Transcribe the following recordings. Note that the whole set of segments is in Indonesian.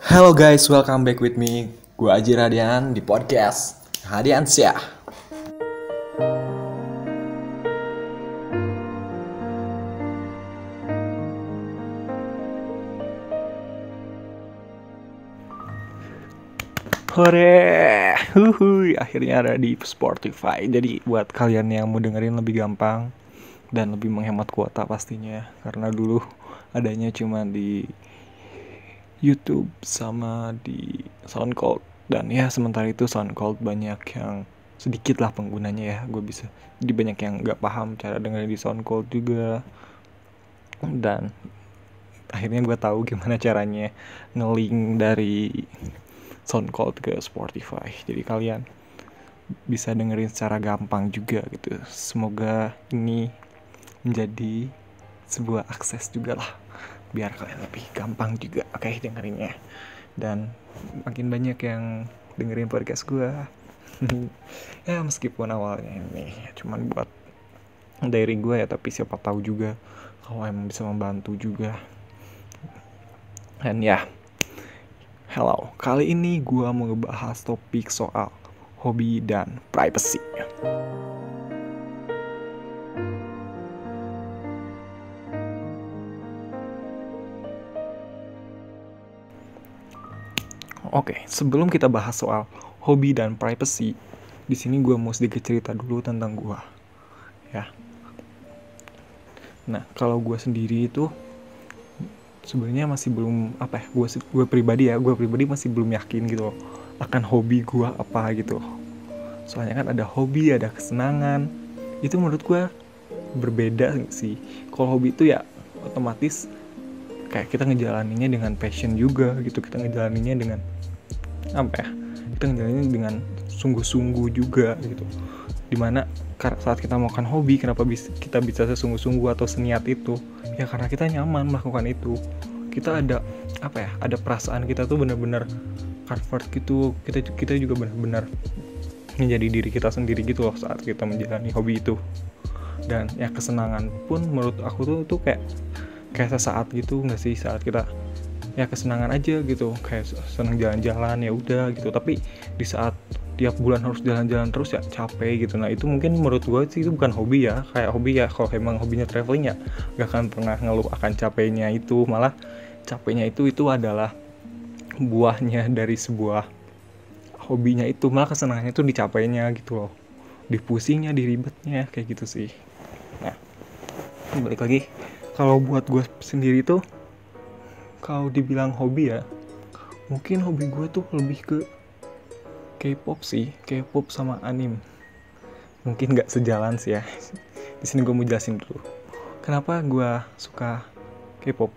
Halo guys, welcome back with me. Gue Aji Radian di podcast Hadiansyah. Hore, akhirnya ada di Spotify. Jadi buat kalian yang mau dengerin lebih gampang dan lebih menghemat kuota pastinya, karena dulu adanya cuma di YouTube sama di SoundCloud. Dan ya sementara itu SoundCloud banyak yang sedikit lah penggunanya ya. Jadi banyak yang nggak paham cara dengerin di SoundCloud juga. Dan akhirnya gue tahu gimana caranya nge-link dari SoundCloud ke Spotify. Jadi kalian bisa dengerin secara gampang juga gitu. Semoga ini menjadi sebuah akses juga lah, biar kalian lebih gampang juga dengerinnya. Dan makin banyak yang dengerin podcast gue. Ya meskipun awalnya ini cuman buat diary gue ya, tapi siapa tahu juga kalau emang bisa membantu juga. Dan ya, hello, kali ini gue mau ngebahas topik soal hobi dan privacy. Oke, sebelum kita bahas soal hobi dan privacy, di sini gue mau sedikit cerita dulu tentang gue. Ya. Nah, kalau gue sendiri itu sebenarnya masih belum gue pribadi masih belum yakin gitu loh akan hobi gue apa gitu. Soalnya kan ada hobi, ada kesenangan. Itu menurut gue berbeda sih. Kalau hobi itu ya otomatis kayak kita ngejalaninnya dengan passion juga gitu. Kita ngejalaninnya dengan kita ngejalaninnya dengan sungguh-sungguh juga gitu. Dimana saat kita melakukan hobi, kenapa kita bisa sesungguh-sungguh atau seniat itu? Ya karena kita nyaman melakukan itu. Kita ada ada perasaan kita tuh benar-benar comfort gitu. Kita juga benar-benar menjadi diri kita sendiri gitu loh saat kita menjalani hobi itu. Dan ya kesenangan pun menurut aku tuh kayak sesaat gitu nggak sih, saat kita ya kesenangan aja gitu, kayak seneng jalan-jalan ya udah gitu. Tapi di saat tiap bulan harus jalan-jalan terus ya capek gitu. Nah itu mungkin menurut gue sih itu bukan hobi ya. Kayak hobi ya kalau emang hobinya traveling ya gak akan pernah ngeluh akan capeknya itu. Malah capeknya itu adalah buahnya dari sebuah hobinya itu. Malah kesenangannya itu dicapainya gitu loh, di pusingnya, di ribetnya, kayak gitu sih. Nah balik lagi, kalau buat gue sendiri tuh, kalau dibilang hobi ya mungkin hobi gue tuh lebih ke K-pop sih, K-pop sama anime. Mungkin nggak sejalan sih ya. Di sini gue mau jelasin dulu kenapa gue suka K-pop.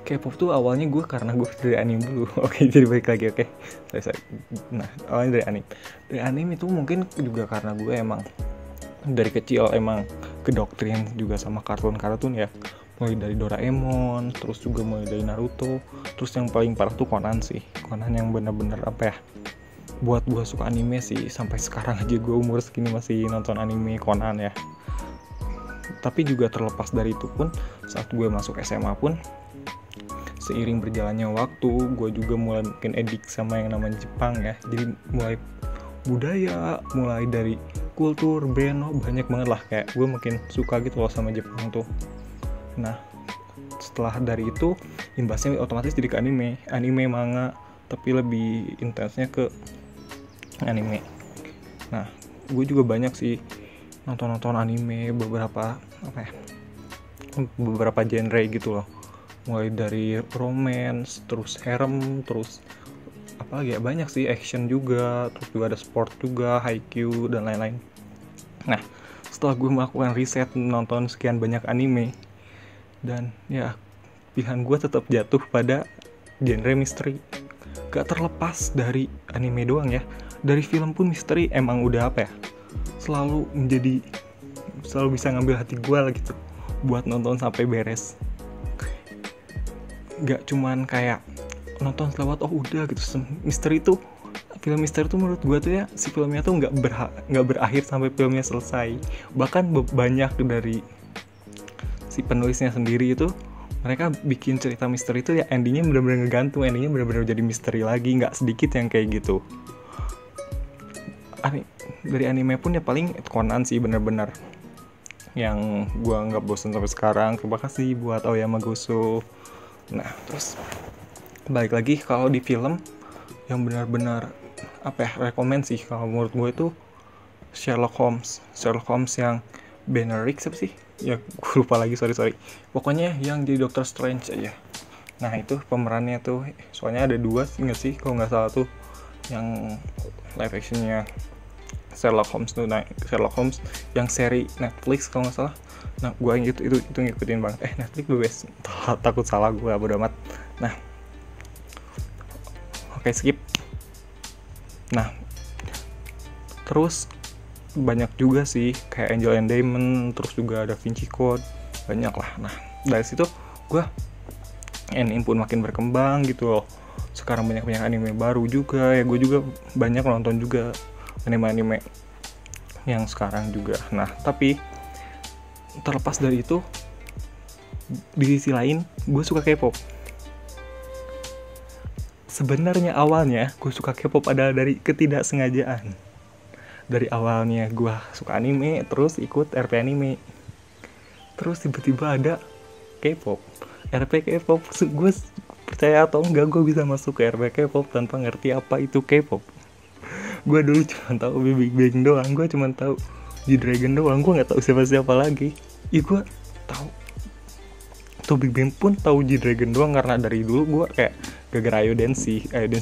K-pop tuh awalnya gue karena gue dari anime dulu. Oke, jadi balik lagi, oke. Nah, awalnya dari anime. Dari anime itu mungkin juga karena gue emang dari kecil emang kedoktrin juga sama kartun-kartun ya. Mulai dari Doraemon, terus juga mulai dari Naruto, terus yang paling parah tuh Conan sih. Conan yang bener-bener buat gue suka anime sih. Sampai sekarang aja gue umur segini masih nonton anime Conan ya. Tapi juga terlepas dari itu pun, saat gue masuk SMA pun, seiring berjalannya waktu, gue juga mulai mungkin edik sama yang namanya Jepang ya. Jadi mulai budaya, mulai dari kultur, band, banyak banget lah. Kayak gue makin suka gitu loh sama Jepang tuh. Nah setelah dari itu imbasnya otomatis jadi ke anime, manga, tapi lebih intensnya ke anime. Nah gue juga banyak sih nonton anime, beberapa genre gitu loh, mulai dari romance, terus harem, terus banyak sih, action juga, terus juga ada sport juga, Haikyuu dan lain-lain. Nah setelah gue melakukan riset, nonton sekian banyak anime, dan ya pilihan gue tetap jatuh pada genre misteri. Gak terlepas dari anime doang ya, dari film pun misteri emang udah selalu bisa ngambil hati gue lah gitu buat nonton sampai beres. Gak cuman kayak nonton selewat udah gitu. Film misteri tuh menurut gue tuh ya, si filmnya tuh nggak berakhir sampai filmnya selesai. Bahkan banyak dari si penulisnya sendiri itu mereka bikin cerita misteri itu ya endingnya benar-benar ngegantung, endingnya benar-benar jadi misteri lagi, nggak sedikit yang kayak gitu. Dari anime pun ya paling Conan sih benar-benar yang gua nggak bosan sampai sekarang. Terima kasih buat Aoyama Goso. Nah terus balik lagi kalau di film yang benar-benar rekomend sih kalau menurut gue itu Sherlock Holmes yang Benedict siapa sih ya, gue lupa lagi, sorry. Pokoknya yang jadi Doctor Strange aja. Nah itu pemerannya tuh, soalnya ada 2 nggak sih kalau nggak salah tuh yang live actionnya Sherlock Holmes tuh. Nah Sherlock Holmes yang seri Netflix kalau nggak salah. Nah gue itu ngikutin banget. Netflix bebas, takut salah gue, bodo amat. Nah oke, skip. Nah terus banyak juga sih kayak Angel and Demon, terus juga ada Vinci Code, banyak lah. Nah dari situ gue anime pun makin berkembang gitu loh. Sekarang banyak anime baru juga ya, gue juga banyak nonton juga anime yang sekarang juga. Nah tapi terlepas dari itu, di sisi lain gue suka K-pop. Sebenarnya awalnya gue suka K-pop adalah dari ketidaksengajaan. Dari awalnya gue suka anime, terus ikut RP anime, terus tiba-tiba ada K-pop, RP K-pop. Gue percaya atau enggak, gue bisa masuk ke RP K-pop tanpa ngerti apa itu K-pop. Gue dulu cuma tahu Big Bang doang, gue cuma tahu G-Dragon doang, gue nggak tahu siapa lagi. Gue tahu tuh Big Bang pun tahu G-Dragon doang karena dari dulu gue kayak gara-gara Ayo Dance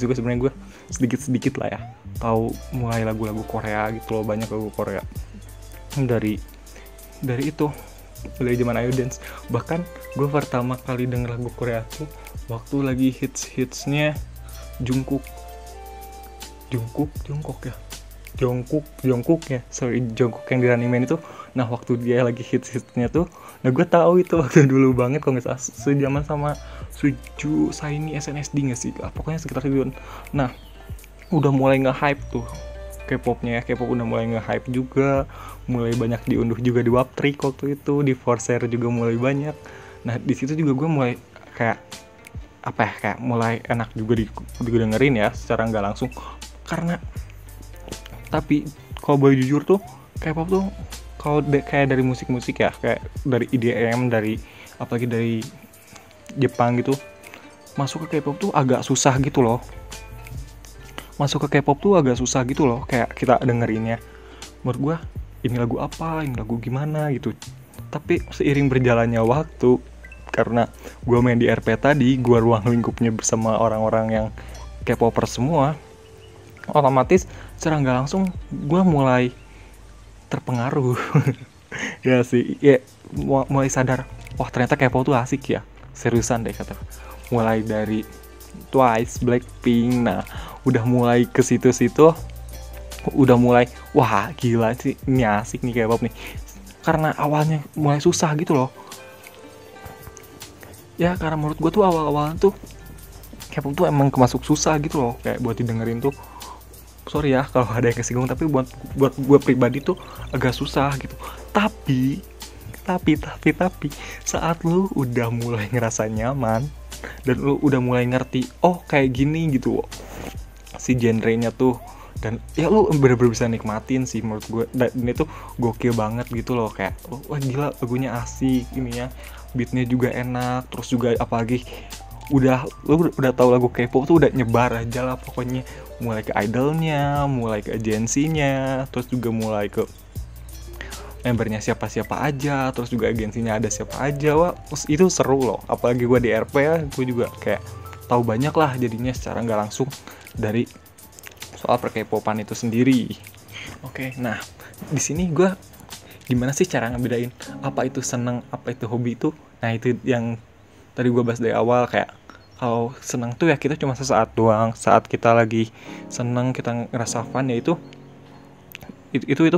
juga sebenarnya gue sedikit lah ya tahu mulai lagu-lagu Korea gitu loh, banyak lagu Korea dari itu, dari zaman Ayo Dance. Bahkan gue pertama kali denger lagu Korea tuh waktu lagi hitsnya Jungkook yang di anime itu. Nah waktu dia lagi hitsnya tuh, nah gue tahu itu waktu dulu banget kalau nggak salah sejaman sama Suju Saini SNSD nggak sih, pokoknya sekitar itu. Nah udah mulai nge-hype tuh K-popnya ya, K-pop udah mulai nge-hype juga, mulai banyak diunduh juga di Waptrick waktu itu, di Forshare juga mulai banyak. Nah di situ juga gue mulai kayak mulai enak juga dengerin ya secara nggak langsung. Karena tapi kalau boleh jujur tuh K-pop tuh kalau kayak dari musik ya, kayak dari EDM, dari apalagi dari Jepang gitu, masuk ke K-pop tuh agak susah gitu loh. Kayak kita dengerinnya, menurut gue ini lagu apa, ini lagu gimana gitu. Tapi seiring berjalannya waktu, karena gue main di RP tadi, gue ruang lingkupnya bersama orang-orang yang K-popper semua, otomatis secara nggak langsung gue mulai terpengaruh. Ya sih, ya mulai sadar, wah ternyata K-pop tuh asik ya, seriusan deh kata. Mulai dari Twice, Blackpink, nah udah mulai ke situ-situ, udah mulai wah gila sih, ini asik nih K-pop nih. Karena awalnya mulai susah gitu loh. Ya karena menurut gue tuh awal-awal tuh K-pop tuh emang kemasuk susah gitu loh, kayak buat didengerin tuh. Sorry ya kalau ada yang kesinggung, tapi buat gue pribadi tuh agak susah gitu. Tapi saat lu udah mulai ngerasa nyaman dan lu udah mulai ngerti, oh kayak gini gitu si genrenya tuh, dan ya lu bener-bener bisa nikmatin sih menurut gue. Dan ini tuh gokil banget gitu loh, kayak wah gila lagunya asik, ininya beatnya juga enak, terus juga apalagi lu udah tahu lagu K-pop tuh udah nyebar aja lah pokoknya, mulai ke idolnya, mulai ke agensinya, terus juga mulai ke membernya siapa aja, terus juga agensinya ada siapa aja. Wah itu seru loh, apalagi gue di RP ya, gue juga kayak tahu banyak lah jadinya secara nggak langsung dari soal per-K-popan itu sendiri. Oke, nah di sini gue gimana sih cara ngebedain apa itu seneng, apa itu hobi itu. Nah itu yang tadi gue bahas dari awal, kayak kalau seneng tuh ya kita cuma sesaat doang, saat kita lagi seneng, kita ngerasa fun, ya itu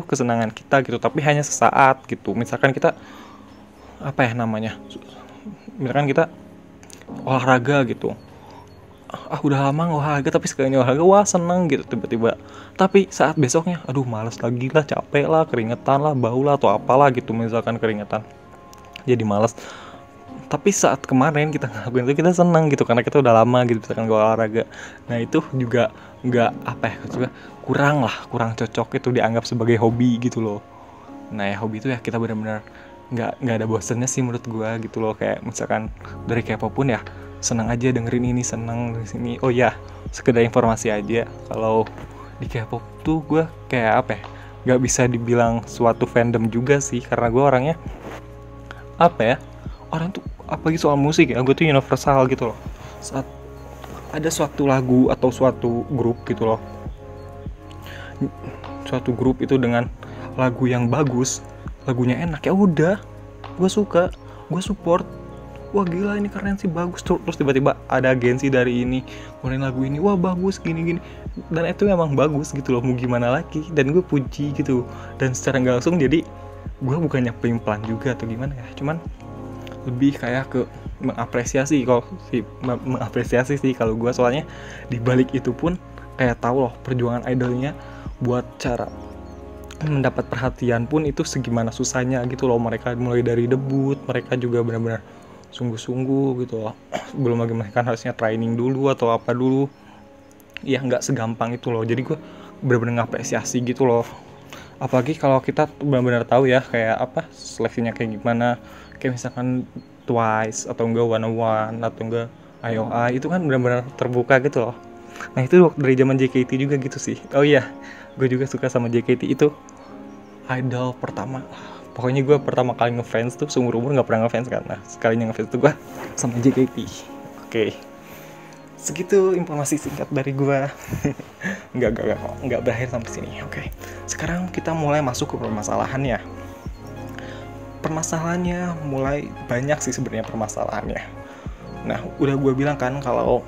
kesenangan kita gitu, tapi hanya sesaat gitu. Misalkan kita misalkan kita olahraga gitu, udah lama olahraga tapi sekalinya olahraga wah seneng gitu tiba-tiba, tapi saat besoknya aduh malas lagi lah, capek lah, keringetan lah, bau lah atau apalah gitu, misalkan keringetan jadi malas. Tapi saat kemarin kita ngelakuin itu kita senang gitu karena kita udah lama gitu misalkan gak olahraga. Nah itu juga nggak apa ya, juga kurang cocok itu dianggap sebagai hobi gitu loh. Nah ya hobi itu ya kita benar-benar nggak ada bosannya sih menurut gue gitu loh. Kayak misalkan dari K-pop pun ya senang aja dengerin ini, senang di sini. Oh ya, sekedar informasi aja, kalau di K-pop tuh gue kayak apa ya, nggak bisa dibilang suatu fandom juga sih, karena gue orangnya apa ya, orang tuh apalagi soal musik ya, gue tuh universal gitu loh. Saat ada suatu lagu atau suatu grup gitu loh, suatu grup itu dengan lagu yang bagus, lagunya enak, ya udah gue suka, gue support. Wah gila ini keren sih, bagus. Terus tiba-tiba ada agensi dari ini ngeluarin lagu ini, wah bagus gini-gini, dan itu memang bagus gitu loh, mau gimana lagi, dan gue puji gitu. Dan secara nggak langsung jadi gue bukannya pelin-pelan juga atau gimana ya, cuman lebih kayak ke mengapresiasi sih kalau gue, soalnya di balik itu pun kayak tahu loh perjuangan idolnya buat cara mendapat perhatian pun itu segimana susahnya gitu loh. Mereka mulai dari debut, mereka juga benar-benar sungguh-sungguh gitu loh. Belum lagi mereka harusnya training dulu atau apa dulu, ya nggak segampang itu loh. Jadi gue benar-benar ngapresiasi gitu loh. Apalagi kalau kita benar-benar tahu ya kayak apa seleksinya kayak gimana, kayak misalkan Twice atau enggak One One atau enggak IOI, itu kan benar-benar terbuka gitu loh. Nah itu dari zaman JKT juga gitu sih. Oh iya, gue juga suka sama JKT, itu idol pertama. Pokoknya gue pertama kali ngefans tuh seumur umur nggak pernah ngefans kan. Nah sekalinya ngefans tuh gue sama JKT. Oke. Segitu informasi singkat dari gue. nggak berakhir sampai sini. Oke. Sekarang kita mulai masuk ke permasalahannya. Permasalahannya mulai banyak sih sebenarnya permasalahannya. Nah udah gue bilang kan kalau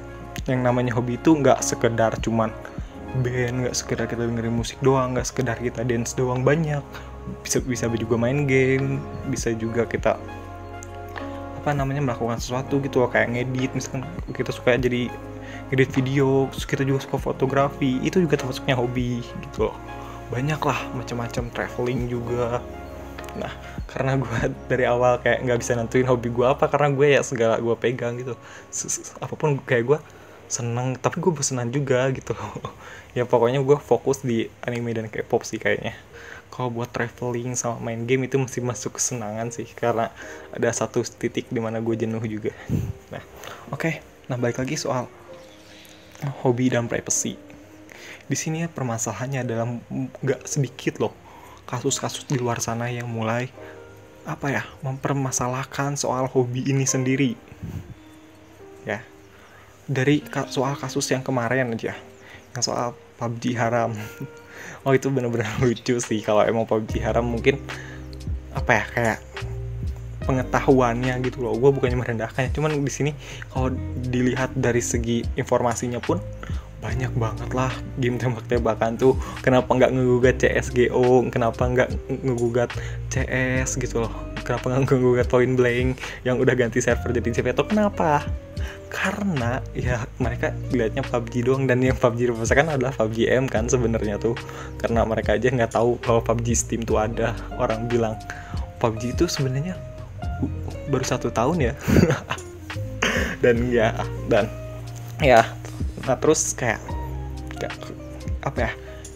yang namanya hobi itu nggak sekedar cuman band, nggak sekedar kita dengerin musik doang, nggak sekedar kita dance doang, banyak. Bisa juga main game, bisa juga kita melakukan sesuatu gitu loh, kayak ngedit, misalkan kita suka jadi ngedit video, terus kita juga suka fotografi, itu juga termasuknya hobi gitu loh. Banyak lah macam-macam, traveling juga. Nah karena gue dari awal kayak nggak bisa nentuin hobi gue apa, karena gue ya segala gue pegang gitu, apapun kayak gue seneng, tapi gue bosenan juga gitu. Ya pokoknya gue fokus di anime dan K-pop sih kayaknya. Kalau buat traveling sama main game itu masih masuk kesenangan sih, karena ada satu titik dimana gue jenuh juga. Nah oke. Nah balik lagi soal hobi dan privacy. Di sini ya permasalahannya adalah nggak sedikit loh kasus-kasus di luar sana yang mulai mempermasalahkan soal hobi ini sendiri. Ya, dari soal kasus yang kemarin aja, yang soal PUBG haram. Oh itu benar-benar lucu sih. Kalau emang PUBG haram mungkin kayak pengetahuannya gitu loh. Gue bukannya merendahkannya, cuman di sini kalau dilihat dari segi informasinya pun banyak banget lah game tembak-tembakan tuh. Kenapa nggak ngegugat CSGO, kenapa nggak ngegugat CS gitu loh, kenapa nggak ngegugat Point Blank yang udah ganti server jadi CPTO, kenapa? Karena ya mereka lihatnya PUBG doang, dan yang PUBG dipermasalahkan adalah PUBG M kan sebenarnya tuh, karena mereka aja nggak tahu bahwa PUBG Steam tuh ada. Orang bilang PUBG itu sebenarnya baru 1 tahun ya. dan nah terus kayak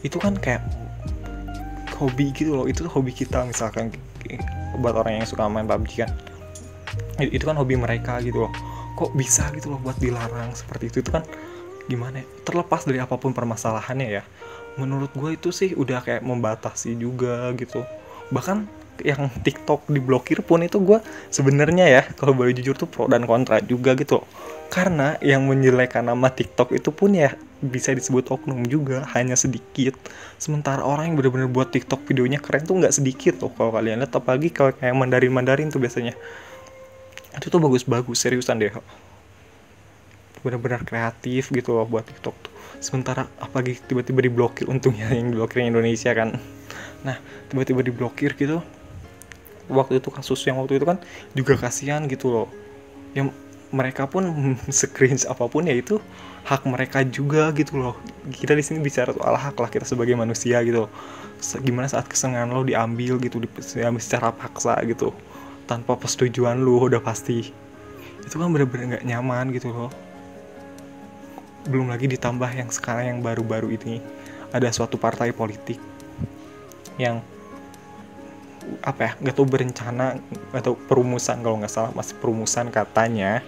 itu kan kayak hobi gitu loh, itu hobi kita misalkan buat orang yang suka main PUBG kan, itu kan hobi mereka gitu loh. Kok bisa gitu loh buat dilarang seperti itu kan gimana ya? Terlepas dari apapun permasalahannya ya, menurut gue itu sih udah kayak membatasi juga gitu. Bahkan yang TikTok diblokir pun itu gue sebenarnya ya kalau boleh jujur tuh pro dan kontra juga gitu loh. Karena yang menjelekkan nama TikTok itu pun ya bisa disebut oknum juga, hanya sedikit. Sementara orang yang benar-benar buat TikTok videonya keren tuh nggak sedikit loh kalau kalian lihat. Apalagi kalau kayak Mandarin tuh biasanya itu tuh bagus-bagus, seriusan deh, benar-benar kreatif gitu loh buat TikTok tuh. Sementara apalagi tiba-tiba diblokir, untungnya yang diblokir Indonesia kan. Nah tiba-tiba diblokir gitu, waktu itu kasus yang waktu itu kan juga kasihan gitu loh. Yang mereka pun screenshot apapun ya itu hak mereka juga gitu loh. Kita di sini bicara soal hak lah, kita sebagai manusia gitu. Gimana saat kesenangan lo diambil gitu, diambil secara paksa gitu, tanpa persetujuan lu udah pasti. Itu kan bener-bener gak nyaman gitu loh. Belum lagi ditambah yang sekarang yang baru-baru ini ada suatu partai politik yang gak tahu berencana atau perumusan, kalau nggak salah masih perumusan, katanya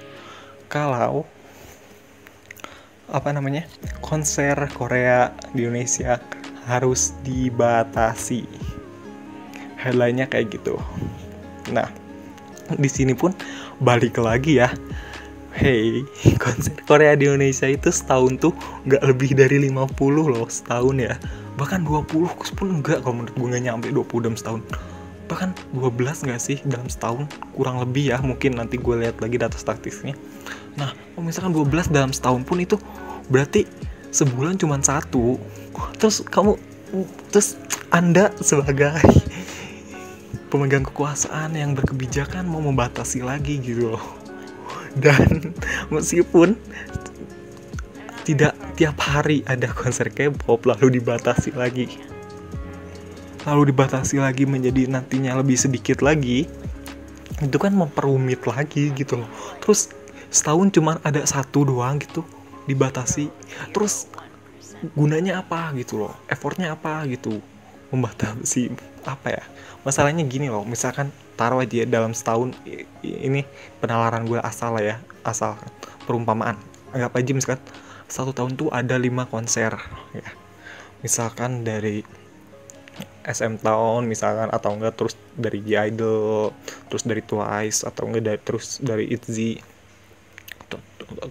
kalau konser Korea di Indonesia harus dibatasi, headline-nya kayak gitu. Nah, di sini pun balik lagi ya, hey, konser Korea di Indonesia itu setahun tuh nggak lebih dari 50 loh setahun ya. Bahkan 20 pun enggak, kalau menurut gue nggak nyampe 20 dalam setahun. Bahkan 12 nggak sih dalam setahun, kurang lebih ya, mungkin nanti gue lihat lagi data statistiknya. Nah, kalau misalkan 12 dalam setahun pun itu berarti sebulan cuma satu. Terus Anda sebagai pemegang kekuasaan yang berkebijakan mau membatasi lagi gitu loh. Dan meskipun tidak tiap hari ada konser K-pop lalu dibatasi lagi menjadi nantinya lebih sedikit lagi, itu kan memperumit lagi gitu loh. Terus setahun cuma ada satu doang gitu dibatasi, terus gunanya apa gitu loh, effortnya apa gitu membatasi apa ya. Masalahnya gini loh, misalkan taruh aja dalam setahun ini, penalaran gue asal perumpamaan, anggap aja misalkan satu tahun tuh ada 5 konser ya, misalkan dari SM Town misalkan, atau enggak terus dari G-Idol, terus dari Twice, atau enggak terus dari ITZY,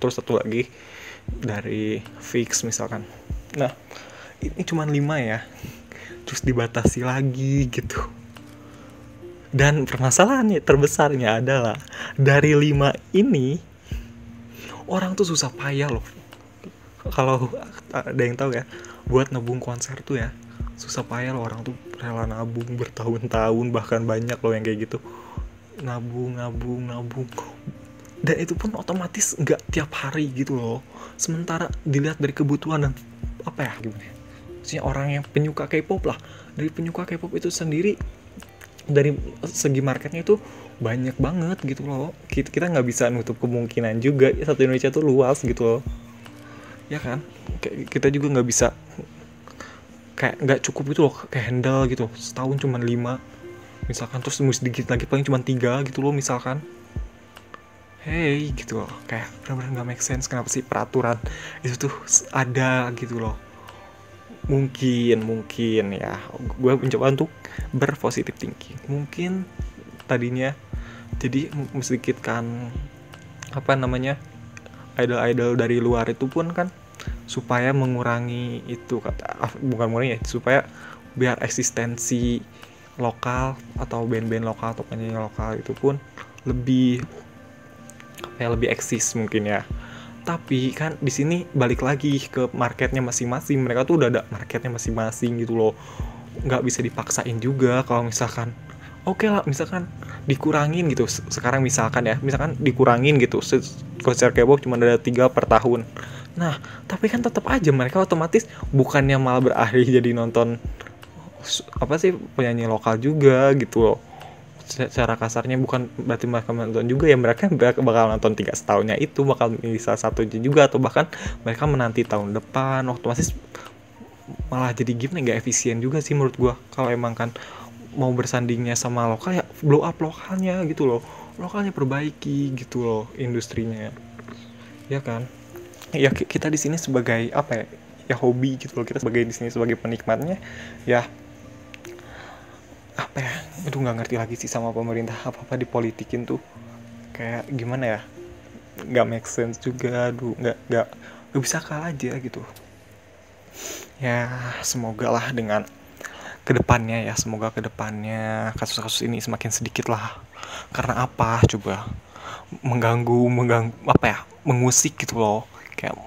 terus satu lagi dari Fix misalkan. Nah, ini cuma 5 ya, terus dibatasi lagi gitu. Dan permasalahannya terbesarnya adalah dari 5 ini orang tuh susah payah loh. Kalau ada yang tahu ya, buat nabung konser tuh ya susah payah loh. Orang tuh rela nabung bertahun-tahun, bahkan banyak loh yang kayak gitu, nabung. Dan itu pun otomatis nggak tiap hari gitu loh. Sementara dilihat dari kebutuhan dan gimana? Maksudnya orang yang penyuka K-pop lah, dari penyuka K-pop itu sendiri, dari segi marketnya itu banyak banget gitu loh. Kita nggak bisa nutup kemungkinan juga, satu Indonesia tuh luas gitu loh, ya kan? Kita juga nggak bisa, kayak nggak cukup gitu loh, kayak handle gitu setahun cuma 5 misalkan, terus sedikit lagi paling cuma 3 gitu loh misalkan. Hey gitu loh, kayak benar-benar nggak make sense. Kenapa sih peraturan itu tuh ada gitu loh? Mungkin ya, gue mencoba untuk berpositif thinking. Mungkin tadinya jadi sedikitkan idol dari luar itu pun kan supaya mengurangi itu, bukan mengurangi ya, supaya biar eksistensi lokal atau band-band lokal atau penyanyi lokal itu pun lebih eksis mungkin ya. Tapi kan di sini balik lagi ke marketnya masing-masing. Mereka tuh udah ada marketnya masing-masing gitu loh. Nggak bisa dipaksain juga. Kalau misalkan oke lah, misalkan dikurangin gitu. Sekarang misalkan dikurangin gitu, konser K-pop cuma ada 3 per tahun. Nah, tapi kan tetap aja mereka otomatis bukannya malah berakhir jadi nonton penyanyi lokal juga gitu loh. Secara kasarnya bukan berarti mereka menonton juga ya, mereka bakal nonton 3 setahunnya itu bakal bisa satu juga, atau bahkan mereka menanti tahun depan. Otomatis malah jadi gimana, gak efisien juga sih menurut gua. Kalau emang kan mau bersandingnya sama lokal, ya blow up lokalnya gitu loh, lokalnya perbaiki gitu loh industrinya, ya kan? Ya kita di sini sebagai hobi gitu loh, kita di sini sebagai penikmatnya ya. Aduh nggak ngerti lagi sih sama pemerintah, apa dipolitikin tuh kayak gimana ya, nggak make sense juga. Aduh nggak bisa kalah aja gitu ya. Semoga lah dengan kedepannya ya, semoga kedepannya kasus-kasus ini semakin sedikit lah. Karena apa coba, mengganggu mengusik gitu loh, kayak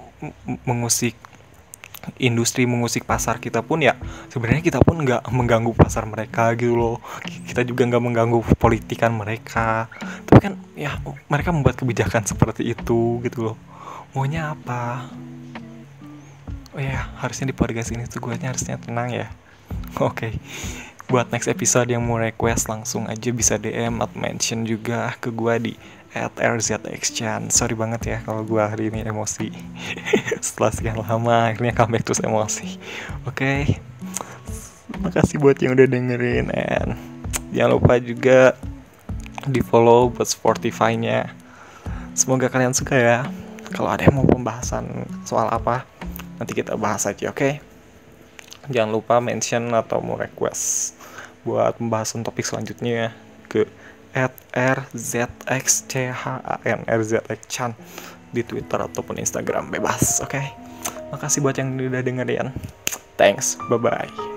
mengusik industri, mengusik pasar kita pun ya. Sebenarnya kita pun nggak mengganggu pasar mereka gitu loh, kita juga nggak mengganggu politikan mereka, tapi kan ya mereka membuat kebijakan seperti itu gitu loh. Maunya apa? Oh ya, harusnya di podcast ini tuh gue harusnya tenang ya. Oke. Buat next episode yang mau request langsung aja bisa DM atau mention juga ke gue di @rzxchan. Sorry banget ya kalau gue hari ini emosi. Setelah sekian lama akhirnya comeback terus emosi. Oke. Makasih buat yang udah dengerin, and jangan lupa juga di follow buat Spotify-nya. Semoga kalian suka ya. Kalau ada yang mau pembahasan soal apa, nanti kita bahas aja, oke? Jangan lupa mention atau mau request buat pembahasan topik selanjutnya ke @rzxchan di Twitter ataupun Instagram, bebas, oke? Makasih buat yang udah dengerin. Thanks, bye-bye.